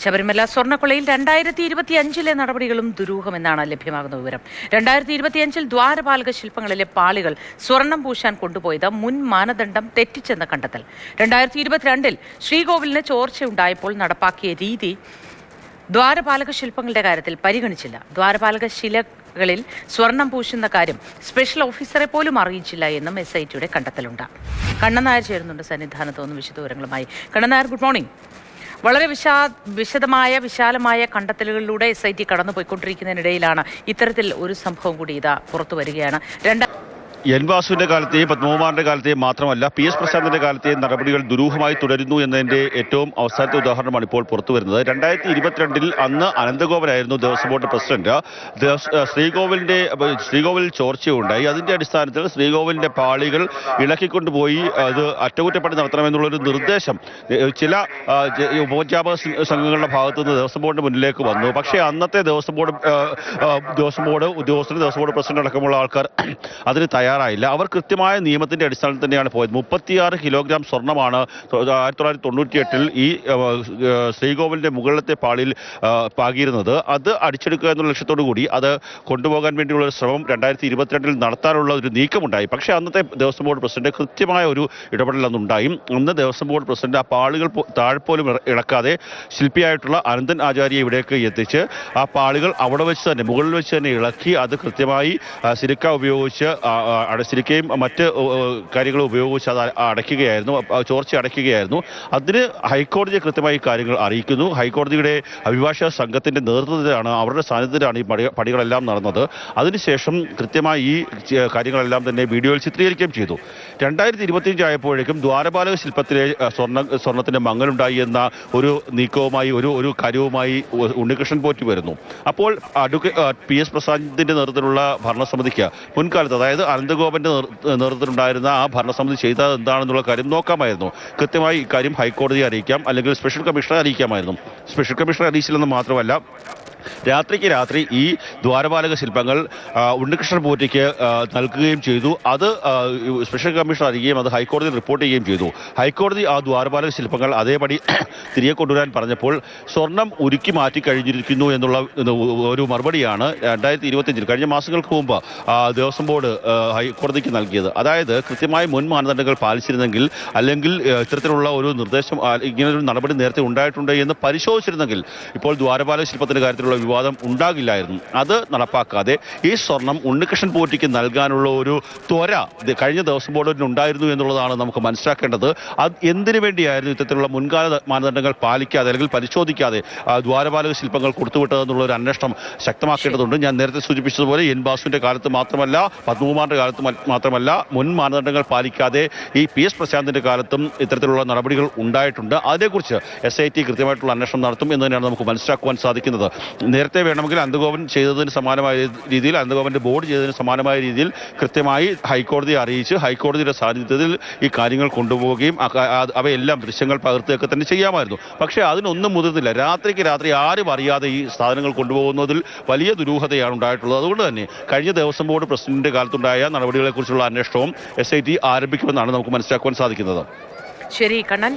ശബരിമല സ്വർണ്ണക്കൊള്ളയിൽ 2025 നടപടികളും ദുരൂഹമെന്നാണ് ലഭ്യമാകുന്ന വിവരം. 2025 ദ്വാരപാലക ശില്പങ്ങളിലെ പാളികൾ സ്വർണം പൂശാൻ കൊണ്ടുപോയത് മുൻ മാനദണ്ഡം തെറ്റിച്ചെന്ന കണ്ടെത്തൽ. 2022 ശ്രീകോവിലിന് ചോർച്ചയുണ്ടായപ്പോൾ നടപ്പാക്കിയ രീതി ദ്വാരപാലക ശില്പങ്ങളുടെ കാര്യത്തിൽ പരിഗണിച്ചില്ല. ദ്വാരപാലക ശിലകളിൽ സ്വർണം പൂശുന്ന കാര്യം സ്പെഷ്യൽ ഓഫീസറെ പോലും അറിയിച്ചില്ല എന്നും SITയുടെ കണ്ടെത്തലുണ്ട്. കണ്ണൻ നായർ ചേരുന്നുണ്ട് സന്നിധാനത്ത് നിന്ന് വിശദവിവരങ്ങളുമായി. Kannan Nair, good morning. വളരെ വിശാലമായ കണ്ടെത്തലുകളിലൂടെ SIT കടന്നുപോയിക്കൊണ്ടിരിക്കുന്നതിനിടയിലാണ് ഇത്തരത്തിൽ ഒരു സംഭവം കൂടി ഇതാ പുറത്തു വരികയാണ്. എൻ വാസുവിന്റെ കാലത്തെയും പത്മകുമാറിന്റെ കാലത്തെയും മാത്രമല്ല PS പ്രശാന്തിന്റെ കാലത്തെയും നടപടികൾ ദുരൂഹമായി തുടരുന്നു എന്നതിന്റെ ഏറ്റവും അവസാനത്തെ ഉദാഹരണമാണ് ഇപ്പോൾ പുറത്തു വരുന്നത്. 2022 അന്ന് അനന്തഗോപനായിരുന്നു ദേവസ്വം ബോർഡ് പ്രസിഡന്റ്. ശ്രീകോവിലിൽ ചോർച്ചയുണ്ടായി. അതിന്റെ അടിസ്ഥാനത്തിൽ ശ്രീകോവിലിന്റെ പാളികൾ ഇളക്കിക്കൊണ്ടുപോയി അത് അറ്റകുറ്റപ്പണി നടത്തണമെന്നുള്ളൊരു നിർദ്ദേശം ചില ഉപജാപക സംഘങ്ങളുടെ ഭാഗത്തുനിന്ന് ദേവസ്വം ബോർഡിന് മുന്നിലേക്ക് വന്നു. പക്ഷേ അന്നത്തെ ദേവസ്വം ബോർഡ് ഉദ്യോഗസ്ഥർ, ദേവസ്വം ബോർഡ് പ്രസിഡന്റ് അടക്കമുള്ള ആൾക്കാർ അതിന് തയ്യാറായില്ല. അവർ കൃത്യമായ നിയമത്തിന്റെ അടിസ്ഥാനത്തിൽ തന്നെയാണ് പോയത്. 36 കിലോഗ്രാം സ്വർണ്ണമാണ് 1998 ഈ ശ്രീകോവിലിന്റെ മുകളിലത്തെ പാളിയിൽ പാകിയിരുന്നത്. അത് അടിച്ചെടുക്കുക എന്നുള്ള ലക്ഷ്യത്തോടു കൂടി അത് കൊണ്ടുപോകാൻ വേണ്ടിയുള്ള ഒരു ശ്രമം 2022 നടത്താനുള്ള ഒരു നീക്കമുണ്ടായി. പക്ഷേ അന്നത്തെ ദേവസ്വം ബോർഡ് പ്രസിഡന്റ് കൃത്യമായ ഒരു ഇടപെടൽ അന്നുണ്ടായി. അന്ന് ദേവസ്വം ബോർഡ് പ്രസിഡന്റ് ആ പാളികൾ താഴ്പോലും ഇളക്കാതെ ശില്പിയായിട്ടുള്ള അനന്തൻ ആചാര്യെ ഇവിടേക്ക് എത്തിച്ച് ആ പാളികൾ അവിടെ വെച്ച് തന്നെ മുകളിൽ വെച്ച് തന്നെ ഇളക്കി അത് കൃത്യമായി സിലിക്ക ഉപയോഗിച്ച് സിലിക്കയും മറ്റ് കാര്യങ്ങളും ഉപയോഗിച്ച് അത് അടയ്ക്കുകയായിരുന്നു, ചോർച്ച അടയ്ക്കുകയായിരുന്നു. അതിന് ഹൈക്കോടതിയെ കൃത്യമായി കാര്യങ്ങൾ അറിയിക്കുന്നു. ഹൈക്കോടതിയുടെ അഭിഭാഷക സംഘത്തിന്റെ നേതൃത്വത്തിലാണ്, അവരുടെ സാന്നിധ്യത്തിലാണ് ഈ പണികളെല്ലാം നടന്നത്. അതിനുശേഷം കൃത്യമായി ഈ കാര്യങ്ങളെല്ലാം തന്നെ വീഡിയോയിൽ ചിത്രീകരിക്കുകയും ചെയ്തു. 2025 ആയപ്പോഴേക്കും ദ്വാരപാലക ശില്പത്തിലെ സ്വർണത്തിന് മങ്ങലുണ്ടായി എന്ന ഒരു നീക്കവുമായി ഒരു കാര്യവുമായി ഉണ്ണികൃഷ്ണൻ പോറ്റി വരുന്നു. അപ്പോൾ PS പ്രസാദിന്റെ നേതൃത്വത്തിലുള്ള ഭരണസമിതിക്ക് മുൻകാലത്ത്, അതായത് അനന്തഗോപന്റെ നേതൃത്വത്തിലുണ്ടായിരുന്ന ആ ഭരണസമിതി ചെയ്തത് എന്താണെന്നുള്ള കാര്യം നോക്കാമായിരുന്നു. കൃത്യമായി ഇക്കാര്യം ഹൈക്കോടതിയെ അറിയിക്കാം, അല്ലെങ്കിൽ സ്പെഷ്യൽ കമ്മീഷണറെ അറിയിക്കാമായിരുന്നു. സ്പെഷ്യൽ കമ്മീഷണറെ അറിയിച്ചില്ലെന്ന് മാത്രമല്ല, രാത്രിക്ക് രാത്രി ഈ ദ്വാരപാലക ശില്പങ്ങൾ ഉണ്ണികൃഷ്ണൻ പോറ്റിക്ക് നൽകുകയും ചെയ്തു. അത് സ്പെഷ്യൽ കമ്മീഷണർ അറിയുകയും അത് ഹൈക്കോടതിയിൽ റിപ്പോർട്ട് ചെയ്യുകയും ചെയ്തു. ഹൈക്കോടതി ആ ദ്വാരപാലക ശില്പങ്ങൾ അതേപടി തിരികെ കൊണ്ടുവരാൻ പറഞ്ഞപ്പോൾ സ്വർണം ഉരുക്കി മാറ്റി കഴിഞ്ഞിരിക്കുന്നു എന്നുള്ള ഒരു മറുപടിയാണ് 2025 കഴിഞ്ഞ മാസങ്ങൾക്ക് മുമ്പ് ദേവസ്വം ബോർഡ് ഹൈക്കോടതിക്ക് നൽകിയത്. അതായത് കൃത്യമായി മുൻ മാനദണ്ഡങ്ങൾ പാലിച്ചിരുന്നെങ്കിൽ, അല്ലെങ്കിൽ ഇത്തരത്തിലുള്ള ഒരു നിർദ്ദേശം, ഇങ്ങനൊരു നടപടി നേരത്തെ ഉണ്ടായിട്ടുണ്ട് എന്ന് പരിശോധിച്ചിരുന്നെങ്കിൽ ഇപ്പോൾ ദ്വാരപാലക ശില്പത്തിന്റെ കാര്യത്തിലുള്ള വിവാദം ഉണ്ടാകില്ലായിരുന്നു. അത് നടപ്പാക്കാതെ ഈ സ്വർണം ഉണ്ണികൃഷ്ണൻ പോറ്റിക്ക് നൽകാനുള്ള ഒരു ത്വര കഴിഞ്ഞ ദേവസ്വം ബോർഡിന് ഉണ്ടായിരുന്നു എന്നുള്ളതാണ് നമുക്ക് മനസ്സിലാക്കേണ്ടത്. അത് എന്തിനു വേണ്ടിയായിരുന്നു ഇത്തരത്തിലുള്ള മുൻകാല മാനദണ്ഡങ്ങൾ പാലിക്കാതെ അല്ലെങ്കിൽ പരിശോധിക്കാതെ ദ്വാരപാലക ശില്പങ്ങൾ കൊടുത്തുവിട്ടതെന്നുള്ള ഒരു അന്വേഷണം ശക്തമാക്കേണ്ടതുണ്ട്. ഞാൻ നേരത്തെ സൂചിപ്പിച്ചതുപോലെ എൻ വാസുവിന്റെ കാലത്ത് മാത്രമല്ല, പത്മകുമാറിന്റെ കാലത്ത് മാത്രമല്ല, മുൻ മാനദണ്ഡങ്ങൾ പാലിക്കാതെ ഈ PS പ്രശാന്തിന്റെ കാലത്തും ഇത്തരത്തിലുള്ള നടപടികൾ ഉണ്ടായിട്ടുണ്ട്. അതേക്കുറിച്ച് SIT കൃത്യമായിട്ടുള്ള അന്വേഷണം നടത്തും എന്ന് തന്നെയാണ് നമുക്ക് മനസ്സിലാക്കുവാൻ സാധിക്കുന്നത്. നേരത്തെ വേണമെങ്കിൽ അനന്തഗോപൻ ചെയ്തതിന് സമാനമായ രീതിയിൽ, അനന്തഗോപന്റെ ബോർഡ് ചെയ്തതിന് സമാനമായ രീതിയിൽ കൃത്യമായി ഹൈക്കോടതിയെ അറിയിച്ച് ഹൈക്കോടതിയുടെ സാന്നിധ്യത്തിൽ ഈ കാര്യങ്ങൾ കൊണ്ടുപോവുകയും അവയെല്ലാം ദൃശ്യങ്ങൾ പകർത്തുകയൊക്കെ തന്നെ ചെയ്യാമായിരുന്നു. പക്ഷേ അതിനൊന്നും മുതിർന്നില്ല. രാത്രിക്ക് രാത്രി ആരും അറിയാതെ ഈ സാധനങ്ങൾ കൊണ്ടുപോകുന്നതിൽ വലിയ ദുരൂഹതയാണ് ഉണ്ടായിട്ടുള്ളത്. അതുകൊണ്ട് തന്നെ കഴിഞ്ഞ ദേവസ്വം ബോർഡ് പ്രസിഡന്റിന്റെ കാലത്തുണ്ടായ നടപടികളെക്കുറിച്ചുള്ള അന്വേഷണവും SIT ആരംഭിക്കുമെന്നാണ് നമുക്ക് മനസ്സിലാക്കുവാൻ സാധിക്കുന്നത്. ശരി കണ്ണൻ.